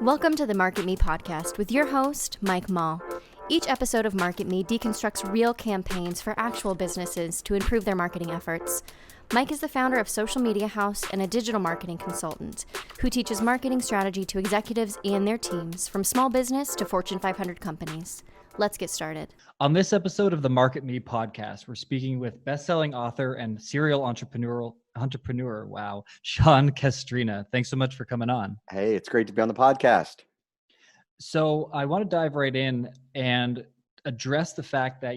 Welcome to the Market Me podcast with your host, Mike Mall. Each episode of Market Me deconstructs real campaigns for actual businesses to improve their marketing efforts. Mike is the founder of Social Media House and a digital marketing consultant who teaches marketing strategy to executives and their teams from small business to Fortune 500 companies. Let's get started. On this episode of the Market Me podcast, we're speaking with best-selling author and serial entrepreneur, Sean Castrina. Thanks so much for coming on. Hey, it's great to be on the podcast. So I want to dive right in and address the fact that,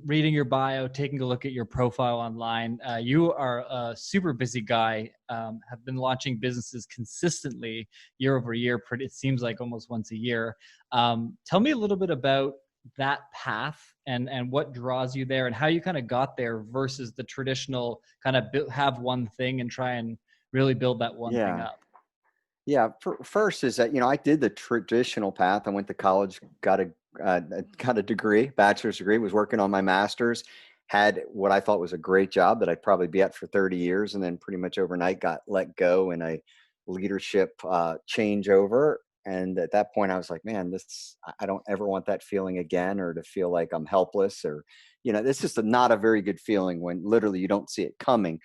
reading your bio, taking a look at your profile online, you are a super busy guy, have been launching businesses consistently year over year. It seems like almost once a year. Tell me a little bit about that path and what draws you there and how you kind of got there versus the traditional kind of have one thing and try and really build that one thing up. Yeah. First is that, I did the traditional path. I went to college, got a degree, bachelor's degree, was working on my master's, had what I thought was a great job that I'd probably be at for 30 years. And then pretty much overnight got let go in a leadership changeover. And at that point I was like, man, I don't ever want that feeling again, or to feel like I'm helpless, or, this is not a very good feeling when literally you don't see it coming.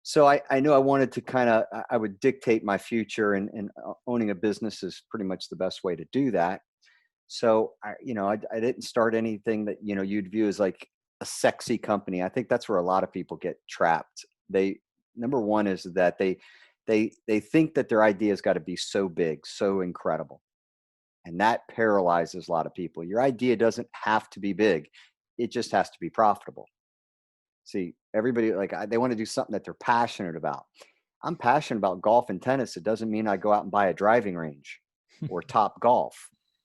So I knew I wanted to I would dictate my future, and owning a business is pretty much the best way to do that. So I didn't start anything that, you'd view as like a sexy company. I think that's where a lot of people get trapped. Number one is that they think that their idea's got to be so big, so incredible. And that paralyzes a lot of people. Your idea doesn't have to be big. It just has to be profitable. See, everybody, they want to do something that they're passionate about. I'm passionate about golf and tennis. It doesn't mean I go out and buy a driving range or Top Golf.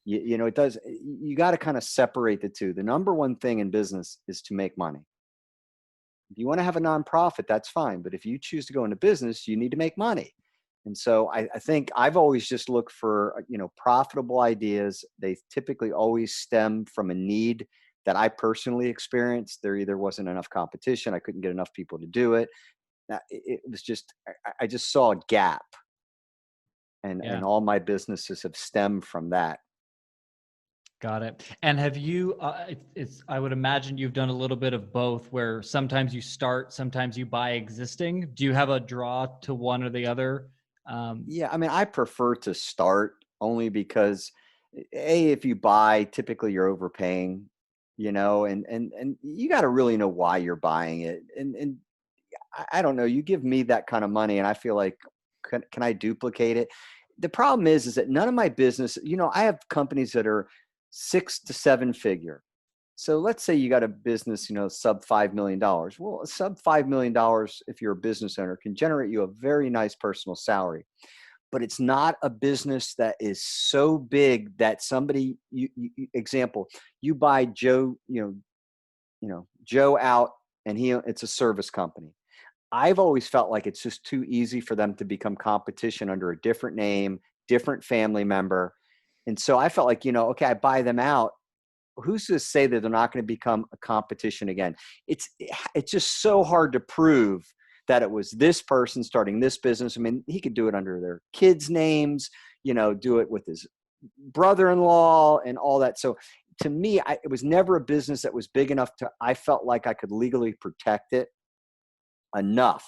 It does. You got to kind of separate the two. The number one thing in business is to make money. If you want to have a nonprofit, that's fine. But if you choose to go into business, you need to make money. And so I think I've always just looked for, profitable ideas. They typically always stem from a need that I personally experienced. There either wasn't enough competition, I couldn't get enough people to do it. It was just, I just saw a gap. And all my businesses have stemmed from that. Got it. And have you, I would imagine you've done a little bit of both, where sometimes you start, sometimes you buy existing. Do you have a draw to one or the other? I prefer to start, only because if you buy, typically you're overpaying, and you got to really know why you're buying it. And I don't know, you give me that kind of money and I feel like, can I duplicate it? The problem is that none of my business, I have companies that are 6 to 7 figure. So let's say you got a business, sub $5 million. Well, a sub $5 million, if you're a business owner, can generate you a very nice personal salary. But it's not a business that is so big that somebody, example, you buy Joe, Joe out, and it's a service company. I've always felt like it's just too easy for them to become competition under a different name, different family member. And so I felt like, okay, I buy them out. Who's to say that they're not going to become a competition again? It's just so hard to prove that it was this person starting this business. I mean, he could do it under their kids' names, do it with his brother-in-law and all that. So to me, it was never a business that was big enough I felt like I could legally protect it enough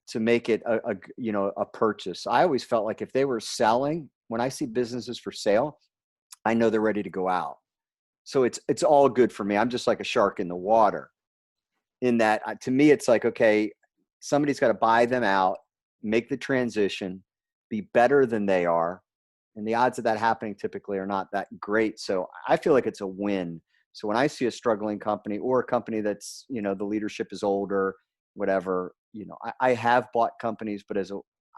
to make it a purchase. I always felt like if they were selling, when I see businesses for sale, I know they're ready to go out. So it's all good for me. I'm just like a shark in the water, in that to me, it's like, okay, somebody's got to buy them out, make the transition, be better than they are. And the odds of that happening typically are not that great. So I feel like it's a win. So when I see a struggling company, or a company that's, the leadership is older, whatever, I have bought companies, but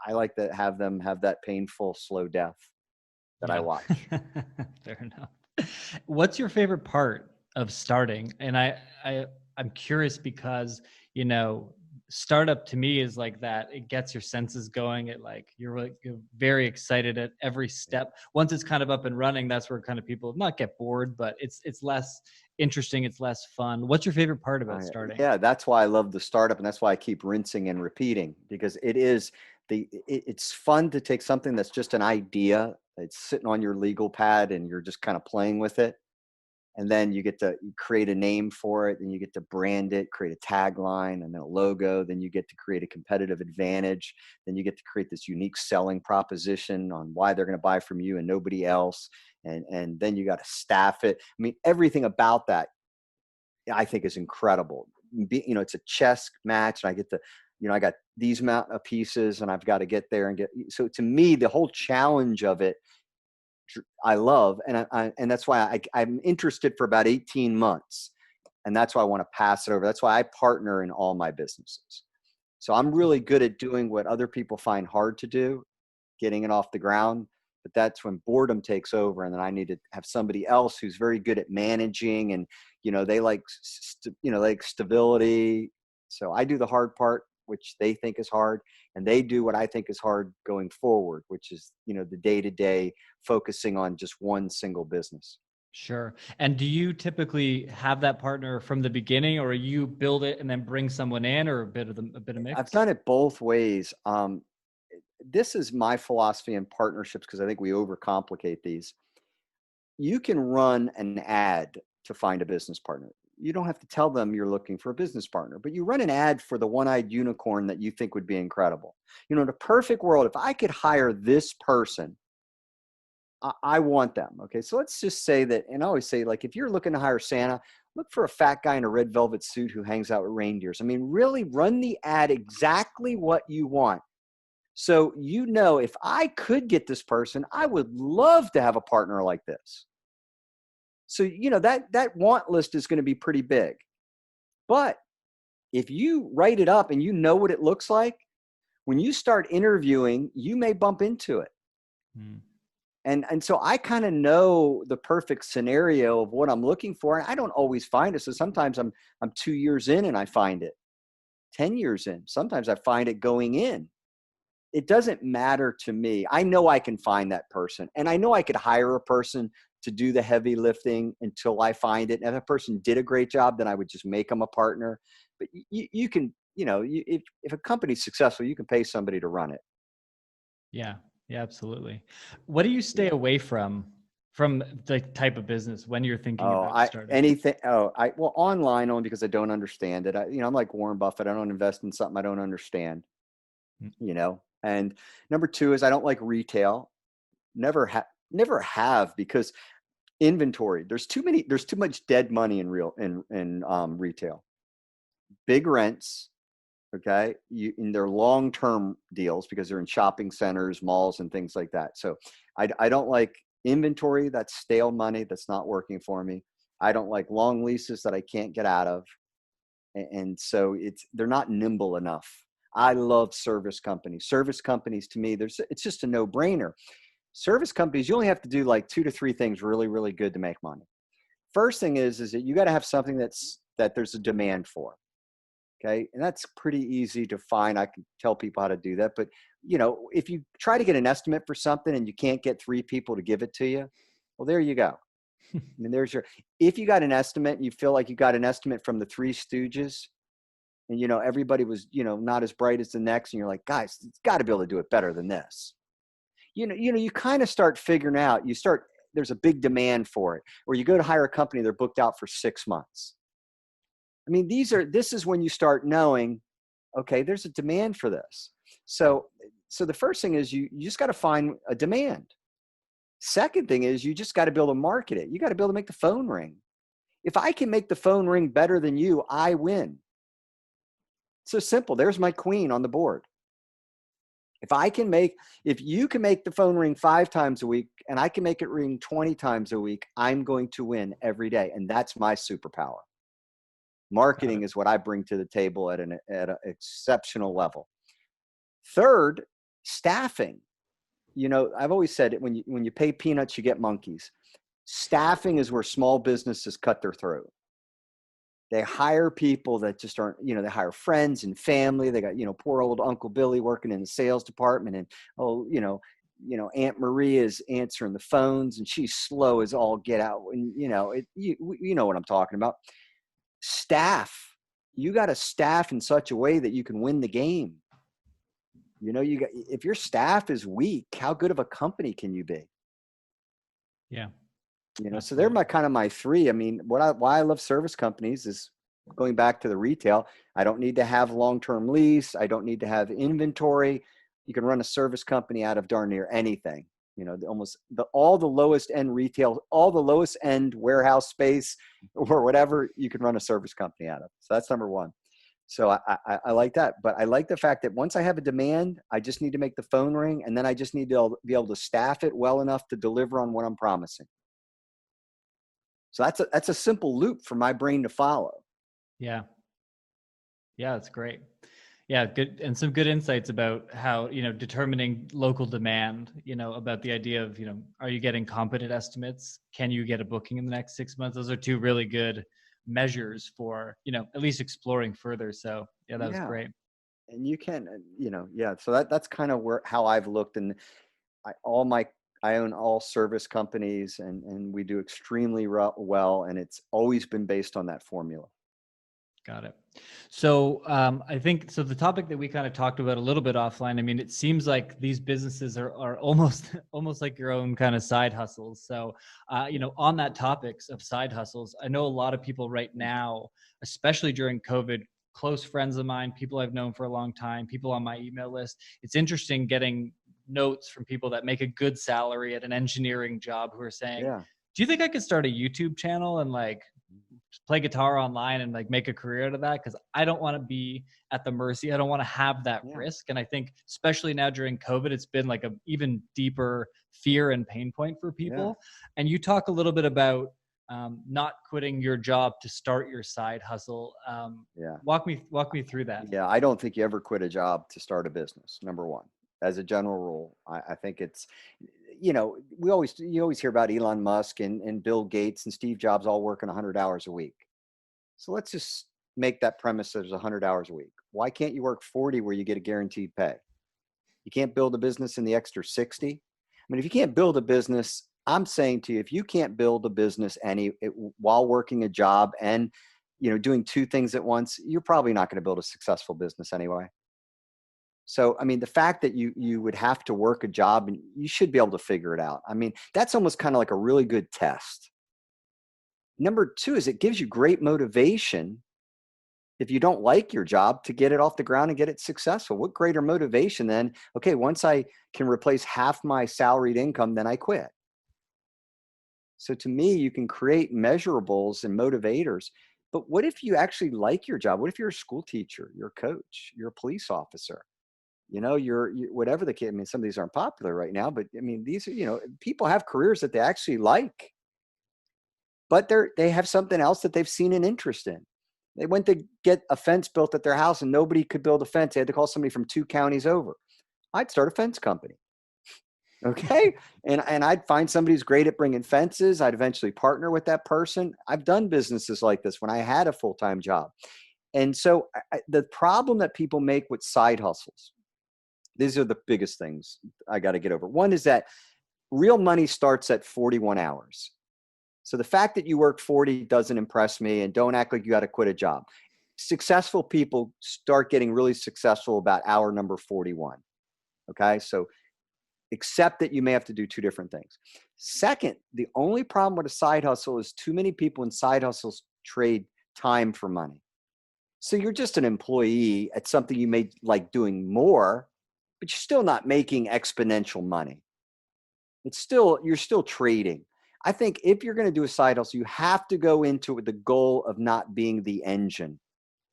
I like to have them have that painful, slow death that I watch. Fair enough. What's your favorite part of starting? And I'm curious because, startup to me is like that. It gets your senses going. You're very excited at every step. Once it's kind of up and running, that's where kind of people not get bored, but it's less interesting. It's less fun. What's your favorite part about starting? Yeah, that's why I love the startup. And that's why I keep rinsing and repeating, because it is It's fun to take something that's just an idea. It's sitting on your legal pad and you're just kind of playing with it. And then you get to create a name for it, and you get to brand it, create a tagline and then a logo. Then you get to create a competitive advantage. Then you get to create this unique selling proposition on why they're going to buy from you and nobody else. And then you got to staff it. I mean, everything about that I think is incredible. It's a chess match, and I get to, I got these amount of pieces and I've got to get there and get. So to me, the whole challenge of it, I love, and that's why I'm interested for about 18 months, and that's why I want to pass it over. That's why I partner in all my businesses. So I'm really good at doing what other people find hard to do, getting it off the ground. But that's when boredom takes over, and then I need to have somebody else who's very good at managing, and they like stability. So I do the hard part, which they think is hard, and they do what I think is hard going forward, which is, the day-to-day focusing on just one single business. Sure. And do you typically have that partner from the beginning, or you build it and then bring someone in, or a bit of mix? I've done it both ways. This is my philosophy in partnerships, because I think we overcomplicate these. You can run an ad to find a business partner. You don't have to tell them you're looking for a business partner, but you run an ad for the one-eyed unicorn that you think would be incredible. In a perfect world, if I could hire this person, I want them. Okay. So let's just say that, and I always say, like, if you're looking to hire Santa, look for a fat guy in a red velvet suit who hangs out with reindeers. I mean, really run the ad exactly what you want. So, if I could get this person, I would love to have a partner like this. So, that want list is going to be pretty big. But if you write it up and you know what it looks like, when you start interviewing, you may bump into it. Mm. And so I kind of know the perfect scenario of what I'm looking for. And I don't always find it. So sometimes I'm 2 years in and I find it. 10 years in. Sometimes I find it going in. It doesn't matter to me. I know I can find that person, and I know I could hire a person to do the heavy lifting until I find it. And if that person did a great job, then I would just make them a partner. But you can, if a company's successful, you can pay somebody to run it. Yeah, absolutely. What do you stay away from the type of business when you're thinking about starting? Anything. Well, online, only because I don't understand it. I'm like Warren Buffett. I don't invest in something I don't understand. And number two is I don't like retail. Never have, because inventory. There's too much dead money in retail. Big rents, okay? In their long-term deals, because they're in shopping centers, malls, and things like that. So I don't like inventory. That's stale money. That's not working for me. I don't like long leases that I can't get out of. And so they're not nimble enough. I love service companies. Service companies, to me, it's just a no-brainer. Service companies, you only have to do like 2 to 3 things really, really good to make money. First thing is that you got to have something that there's a demand for. Okay. And that's pretty easy to find. I can tell people how to do that. But, if you try to get an estimate for something and you can't get 3 people to give it to you, well, there you go. I mean, if you got an estimate and you feel like you got an estimate from the Three Stooges, and, everybody was, not as bright as the next, and you're like, guys, it's got to be able to do it better than this. You kind of start figuring out, there's a big demand for it. Or you go to hire a company, they're booked out for 6 months. I mean, this is when you start knowing, okay, there's a demand for this. So the first thing is you just got to find a demand. Second thing is you just got to be able to market it. You got to be able to make the phone ring. If I can make the phone ring better than you, I win. So simple. There's my queen on the board. If you can make the phone ring 5 times a week and I can make it ring 20 times a week, I'm going to win every day. And that's my superpower. Marketing is what I bring to the table at an exceptional level. Third, staffing. I've always said it, when you pay peanuts, you get monkeys. Staffing is where small businesses cut their throat. They hire people that just aren't, they hire friends and family. They got, poor old Uncle Billy working in the sales department, and, Aunt Maria is answering the phones and she's slow as all get out. And, you know what I'm talking about. Staff. You got to staff in such a way that you can win the game. if your staff is weak, how good of a company can you be? Yeah. So they're my three. I mean, why I love service companies is going back to the retail. I don't need to have long-term lease. I don't need to have inventory. You can run a service company out of darn near anything. All the lowest end retail, all the lowest end warehouse space or whatever, you can run a service company out of. So that's number one. So I like that. But I like the fact that once I have a demand, I just need to make the phone ring, and then I just need to be able to staff it well enough to deliver on what I'm promising. So that's a simple loop for my brain to follow. Yeah. Yeah, that's great. Yeah, good. And some good insights about how, determining local demand, about the idea of, are you getting competent estimates? Can you get a booking in the next 6 months? Those are two really good measures for, at least exploring further. So yeah, that was great. And you can, so that's kind of how I've looked. And I own all service companies, and we do extremely well. And it's always been based on that formula. Got it. So I think, so the topic that we kind of talked about a little bit offline, I mean, it seems like these businesses are almost like your own kind of side hustles. So, on that topics of side hustles, I know a lot of people right now, especially during COVID, close friends of mine, people I've known for a long time, people on my email list. It's interesting getting notes from people that make a good salary at an engineering job who are saying, do you think I could start a YouTube channel and play guitar online and make a career out of that? Because I don't want to be at the mercy. I don't want to have that risk. And I think especially now during COVID, it's been a even deeper fear and pain point for people. And you talk a little bit about not quitting your job to start your side hustle. Walk me through that. Yeah. I don't think you ever quit a job to start a business. Number one, as a general rule, I think it's, you always hear about Elon Musk and Bill Gates and Steve Jobs all working 100 hours a week. So let's just make that premise that there's 100 hours a week. Why can't you work 40 where you get a guaranteed pay? You can't build a business in the extra 60. I mean, if you can't build a business, I'm saying to you, if you can't build a business while working a job and, doing two things at once, you're probably not going to build a successful business anyway. So, I mean, the fact that you would have to work a job, and you should be able to figure it out. I mean, that's almost kind of like a really good test. Number two is it gives you great motivation if you don't like your job to get it off the ground and get it successful. What greater motivation than, okay, once I can replace half my salaried income, then I quit. So to me, you can create measurables and motivators. But what if you actually like your job? What if you're a school teacher, you're a coach, you're a police officer? You're whatever the kid. I mean, some of these aren't popular right now, but I mean, these are, people have careers that they actually like, but they have something else that they've seen an interest in. They went to get a fence built at their house and nobody could build a fence. They had to call somebody from 2 counties over. I'd start a fence company. Okay. And I'd find somebody who's great at bringing fences. I'd eventually partner with that person. I've done businesses like this when I had a full-time job. And so the problem that people make with side hustles, these are the biggest things I got to get over. One is that real money starts at 41 hours. So the fact that you work 40 doesn't impress me, and don't act like you got to quit a job. Successful people start getting really successful about hour number 41. Okay. So accept that you may have to do two different things. Second, the only problem with a side hustle is too many people in side hustles trade time for money. So you're just an employee at something you may like doing more, but you're still not making exponential money. You're still trading. I think if you're going to do a side hustle, you have to go into it with the goal of not being the engine,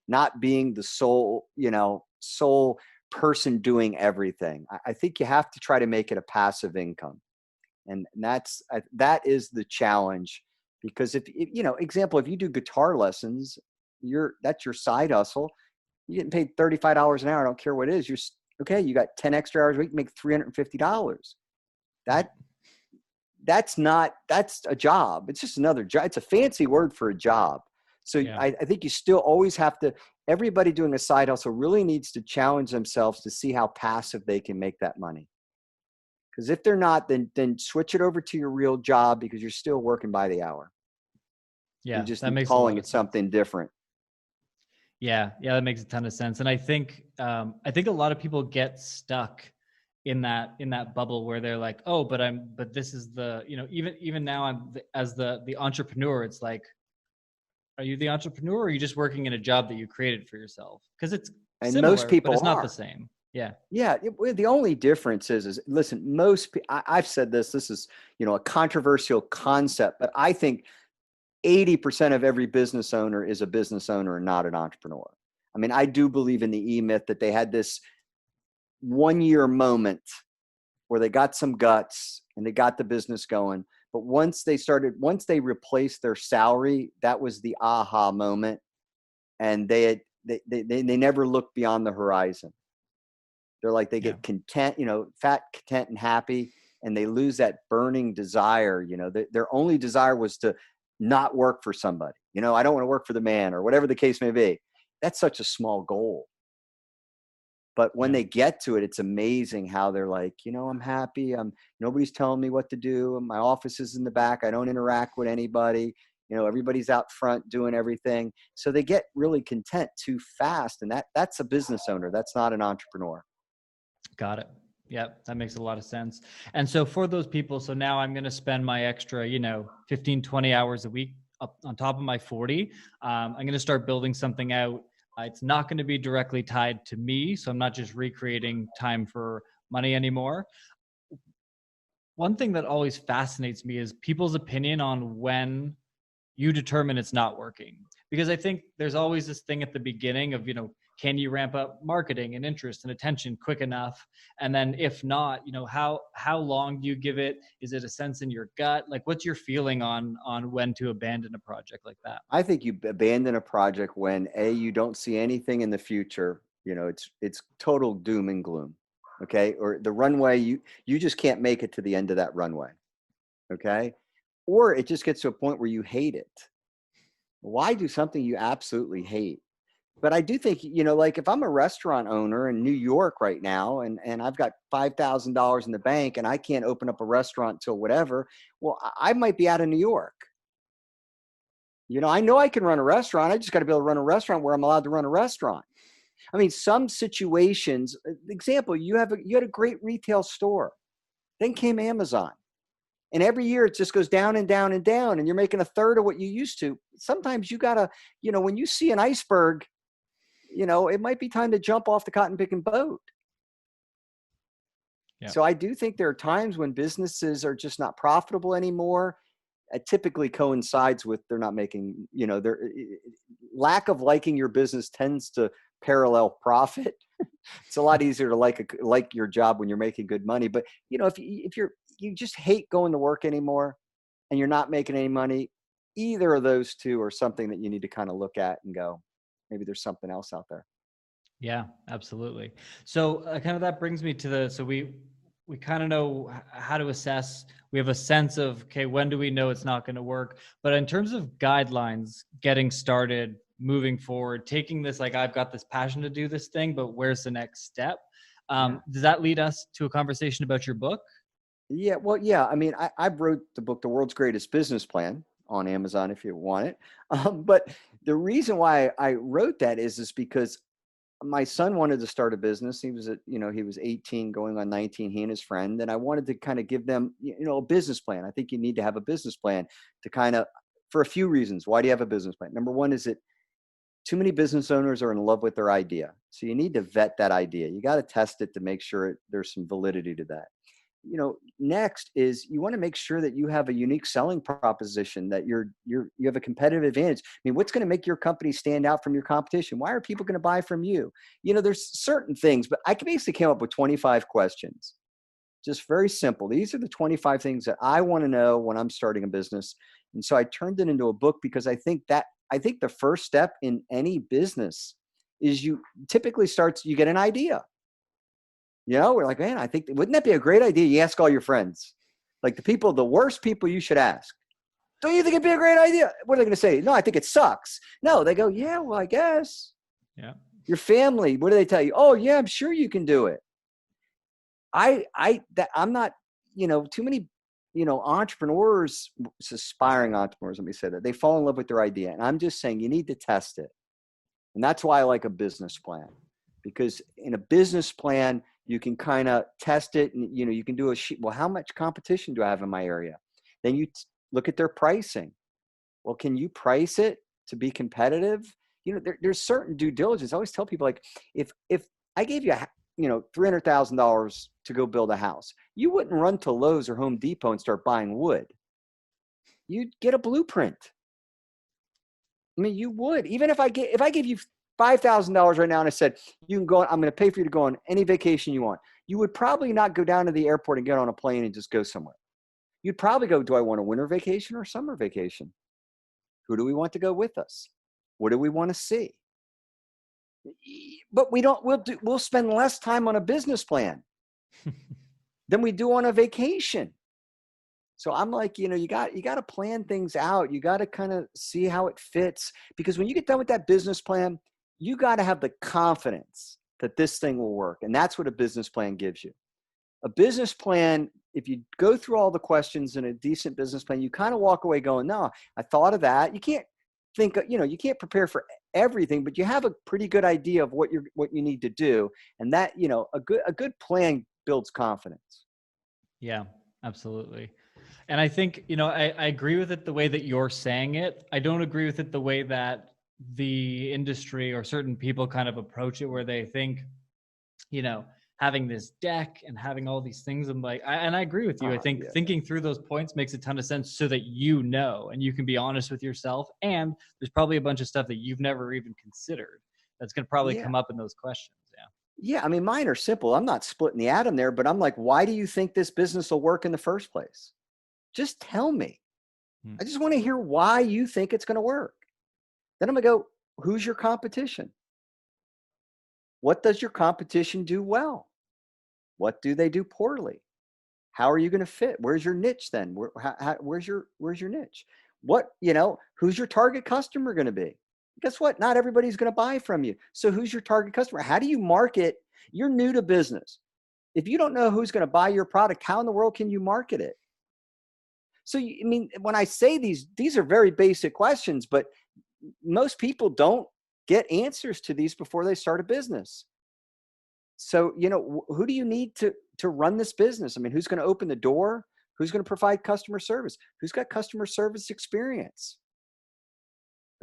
not being the sole person doing everything. I think you have to try to make it a passive income. And that is the challenge, because if you do guitar lessons, that's your side hustle. You're getting paid $35 an hour. I don't care what it is. You got 10 extra hours a week, make $350. That's a job. It's just another job. It's a fancy word for a job. So I think you still always have to, everybody doing a side hustle really needs to challenge themselves to see how passive they can make that money. Because if they're not, then switch it over to your real job, because you're still working by the hour. Yeah, you just that makes calling it something different. Yeah, that makes a ton of sense. And I think a lot of people get stuck in that bubble where they're like, oh, but this is the, even now as the entrepreneur, it's like, are you the entrepreneur or are you just working in a job that you created for yourself? Because it's And most similar, but people it's not the are. same. Yeah. Yeah, the only difference is listen, I've said this is, a controversial concept, but I think 80% of every business owner is a business owner and not an entrepreneur. I mean, I do believe in the E-Myth that they had this 1 year moment where they got some guts and they got the business going. But once they replaced their salary, that was the aha moment. And they never looked beyond the horizon. They're like, they Yeah. get content, fat, content, and happy, and they lose that burning desire. Their only desire was to not work for somebody. I don't want to work for the man, or whatever the case may be. That's such a small goal. But when Yeah. they get to it, it's amazing how they're like, I'm happy. Nobody's telling me what to do. My office is in the back. I don't interact with anybody. Everybody's out front doing everything. So they get really content too fast. And that's a business owner. That's not an entrepreneur. Got it. Yep, that makes a lot of sense. And so for those people, so now I'm going to spend my extra, 15, 20 hours a week up on top of my 40. I'm going to start building something out. It's not going to be directly tied to me. So I'm not just recreating time for money anymore. One thing that always fascinates me is people's opinion on when you determine it's not working. Because I think there's always this thing at the beginning of, can you ramp up marketing and interest and attention quick enough? And then if not, how long do you give it? Is it a sense in your gut? Like, what's your feeling on when to abandon a project like that? I think you abandon a project when you don't see anything in the future. It's total doom and gloom. Okay. Or the runway, you just can't make it to the end of that runway. Okay. Or it just gets to a point where you hate it. Why do something you absolutely hate? But I do think, like if I'm a restaurant owner in New York right now and I've got $5,000 in the bank and I can't open up a restaurant till whatever, well, I might be out of New York. I know I can run a restaurant. I just got to be able to run a restaurant where I'm allowed to run a restaurant. I mean, some situations, example, you had a great retail store. Then came Amazon. And every year it just goes down and down and down, and you're making a third of what you used to. Sometimes you got to, when you see an iceberg, it might be time to jump off the cotton picking boat. Yeah. So I do think there are times when businesses are just not profitable anymore. It typically coincides with they're not making, their lack of liking your business tends to parallel profit. It's a lot easier to like your job when you're making good money. But if you just hate going to work anymore and you're not making any money, either of those two are something that you need to kind of look at and go, maybe there's something else out there. Yeah, absolutely. So kind of that brings me to so we kind of know how to assess. We have a sense of, okay, when do we know it's not going to work? But in terms of guidelines, getting started, moving forward, taking this, like, I've got this passion to do this thing, but where's the next step? Does that lead us to a conversation about your book? Yeah, well, yeah. I mean, I wrote the book, The World's Greatest Business Plan, on Amazon if you want it. But the reason why I wrote that is because my son wanted to start a business. He was he was 18 going on 19, he and his friend. And I wanted to kind of give them, a business plan. I think you need to have a business plan to kind of, for a few reasons. Why do you have a business plan? Number one is that too many business owners are in love with their idea. So you need to vet that idea. You got to test it to make sure there's some validity to that. Next is you want to make sure that you have a unique selling proposition, that you have a competitive advantage. I mean, what's going to make your company stand out from your competition? Why are people going to buy from you? There's certain things, but I basically came up with 25 questions. Just very simple. These are the 25 things that I want to know when I'm starting a business. And so I turned it into a book because I think the first step in any business is you get an idea. We're like, man, wouldn't that be a great idea? You ask all your friends, like the worst people you should ask. Don't you think it'd be a great idea? What are they going to say? No, I think it sucks. No, they go, yeah, well, I guess. Yeah. Your family, what do they tell you? Oh, yeah, I'm sure you can do it. I'm not, too many, entrepreneurs, aspiring entrepreneurs, let me say that, they fall in love with their idea. And I'm just saying you need to test it. And that's why I like a business plan, because in a business plan, you can kind of test it, and you can do a sheet. Well, how much competition do I have in my area? Then you look at their pricing. Well, can you price it to be competitive? There's certain due diligence. I always tell people, like, if I gave you $300,000 to go build a house, you wouldn't run to Lowe's or Home Depot and start buying wood. You'd get a blueprint. I mean, you would. Even if I gave you $5,000 right now and I said, you can go, I'm going to pay for you to go on any vacation you want, you would probably not go down to the airport and get on a plane and just go somewhere. You'd probably go, do I want a winter vacation or summer vacation? Who do we want to go with us? What do we want to see? But we'll spend less time on a business plan than we do on a vacation. So I'm like, you got to plan things out. You got to kind of see how it fits, because when you get done with that business plan, you got to have the confidence that this thing will work. And that's what a business plan gives you. A business plan, if you go through all the questions in a decent business plan, you kind of walk away going, no, I thought of that. You can't think, you can't prepare for everything, but you have a pretty good idea of what you need to do. And that, a good plan builds confidence. Yeah, absolutely. And I think, I agree with it the way that you're saying it. I don't agree with it the way that the industry or certain people kind of approach it, where they think, having this deck and having all these things. I'm like, and I agree with you. I think thinking through those points makes a ton of sense, so that and you can be honest with yourself. And there's probably a bunch of stuff that you've never even considered that's going to probably come up in those questions. Yeah. I mean, mine are simple. I'm not splitting the atom there, but I'm like, why do you think this business will work in the first place? Just tell me. I just want to hear why you think it's going to work. Then I'm going to go, who's your competition? What does your competition do well? What do they do poorly? How are you going to fit? Where's your niche then? Where's your niche? Who's your target customer going to be? Guess what? Not everybody's going to buy from you. So who's your target customer? How do you market? You're new to business. If you don't know who's going to buy your product, how in the world can you market it? So, when I say these are very basic questions, but most people don't get answers to these before they start a business. So, who do you need to run this business? I mean, who's going to open the door? Who's going to provide customer service? Who's got customer service experience?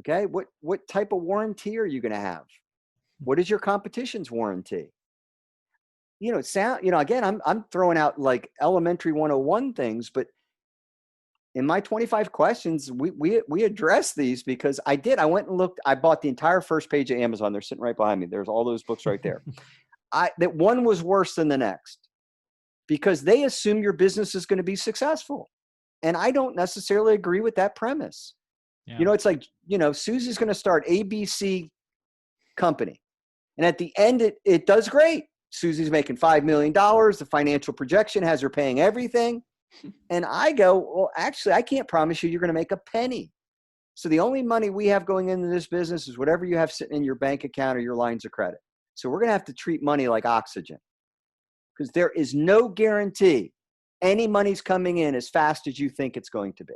Okay. What type of warranty are you going to have? What is your competition's warranty? Again, I'm throwing out like elementary 101 things, but in my 25 questions, we address these, because I went and looked. I bought the entire first page of Amazon. They're sitting right behind me. There's all those books right there. That one was worse than the next, because they assume your business is going to be successful. And I don't necessarily agree with that premise. Yeah. It's like, Susie's going to start ABC company. And at the end, it does great. Susie's making $5 million. The financial projection has her paying everything. And I go, well, actually, I can't promise you're going to make a penny. So the only money we have going into this business is whatever you have sitting in your bank account or your lines of credit. So we're going to have to treat money like oxygen, because there is no guarantee any money's coming in as fast as you think it's going to be.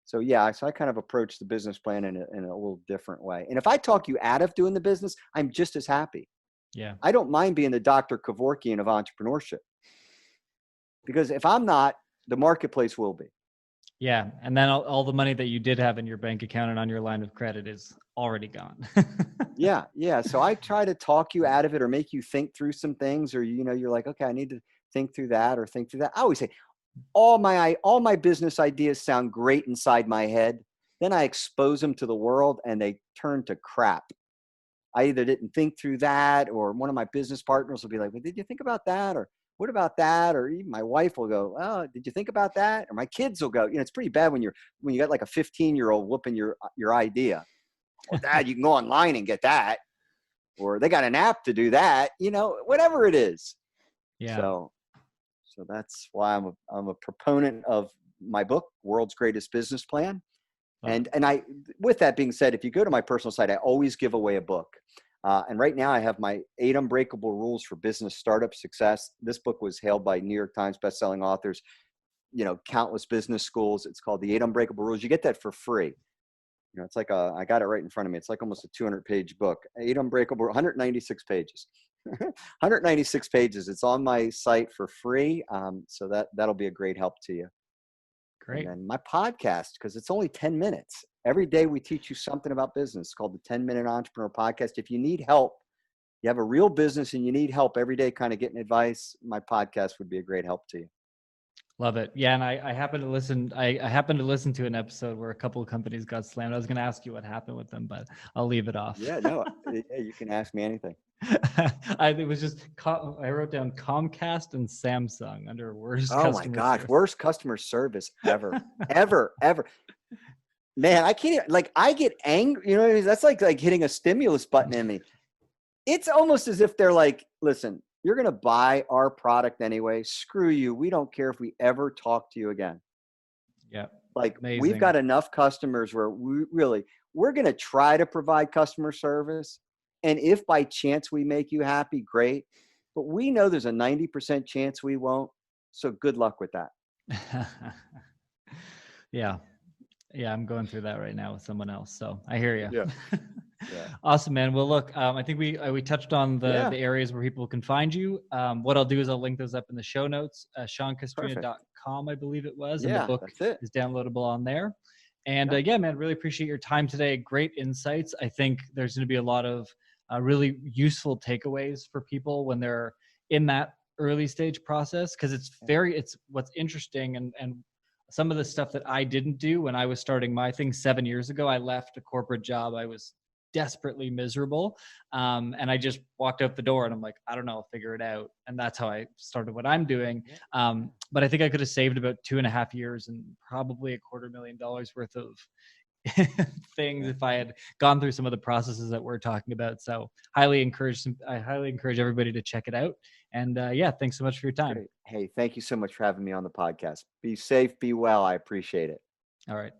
So I kind of approach the business plan in a little different way. And if I talk you out of doing the business, I'm just as happy. Yeah. I don't mind being the Dr. Kevorkian of entrepreneurship, because if I'm not, the marketplace will be. Yeah. And then all the money that you did have in your bank account and on your line of credit is already gone. Yeah. So I try to talk you out of it, or make you think through some things, or, you're like, okay, I need to think through that or think through that. I always say all my business ideas sound great inside my head. Then I expose them to the world and they turn to crap. I either didn't think through that, or one of my business partners will be like, well, did you think about that? Or what about that? Or even my wife will go, oh, did you think about that? Or my kids will go, it's pretty bad when you got like a 15-year-old whooping your idea. Well, Dad, you can go online and get that. Or they got an app to do that, whatever it is. Yeah. So that's why I'm a proponent of my book, World's Greatest Business Plan. And with that being said, if you go to my personal site, I always give away a book. And right now I have my 8 Unbreakable Rules for Business Startup Success. This book was hailed by New York Times bestselling authors, countless business schools. It's called The 8 Unbreakable Rules. You get that for free. You know, it's like I got it right in front of me. It's like almost a 200-page book, 8 Unbreakable, 196 pages, 196 pages. It's on my site for free. So that'll be a great help to you. Great. And then my podcast, because it's only 10 minutes. Every day we teach you something about business. It's called the 10-Minute Entrepreneur Podcast. If you need help, you have a real business and you need help every day kind of getting advice, my podcast would be a great help to you. Love it. Yeah. And I happened to listen. I happened to listen to an episode where a couple of companies got slammed. I was going to ask you what happened with them, but I'll leave it off. Yeah, no, you can ask me anything. It was just, I wrote down Comcast and Samsung under worst Oh my customer gosh, service. worst customer service ever, ever. Man, I can't even, like, I get angry. You know, that's like hitting a stimulus button in me. It's almost as if they're like, listen, you're going to buy our product anyway. Screw you. We don't care if we ever talk to you again. Yeah. Like, Amazing. we've got enough customers where we're going to try to provide customer service. And if by chance we make you happy, great. But we know there's a 90% chance we won't. So good luck with that. Yeah. Yeah. I'm going through that right now with someone else. So I hear you. Yeah. Yeah. Awesome, man. Well, look, I think we touched on the areas where people can find you. What I'll do is I'll link those up in the show notes, SeanCastrina.com, I believe it was. And the book is downloadable on there. And yeah, man, really appreciate your time today. Great insights. I think there's going to be a lot of really useful takeaways for people when they're in that early stage process. Cause it's what's interesting and some of the stuff that I didn't do when I was starting my thing 7 years ago. I left a corporate job. I was desperately miserable. And I just walked out the door and I'm like, I don't know, I'll figure it out. And that's how I started what I'm doing. But I think I could have saved about 2.5 years and probably $250,000 worth of things if I had gone through some of the processes that we're talking about. So I highly encourage everybody to check it out. And yeah, thanks so much for your time. Great. Hey, thank you so much for having me on the podcast. Be safe, be well. I appreciate it. All right.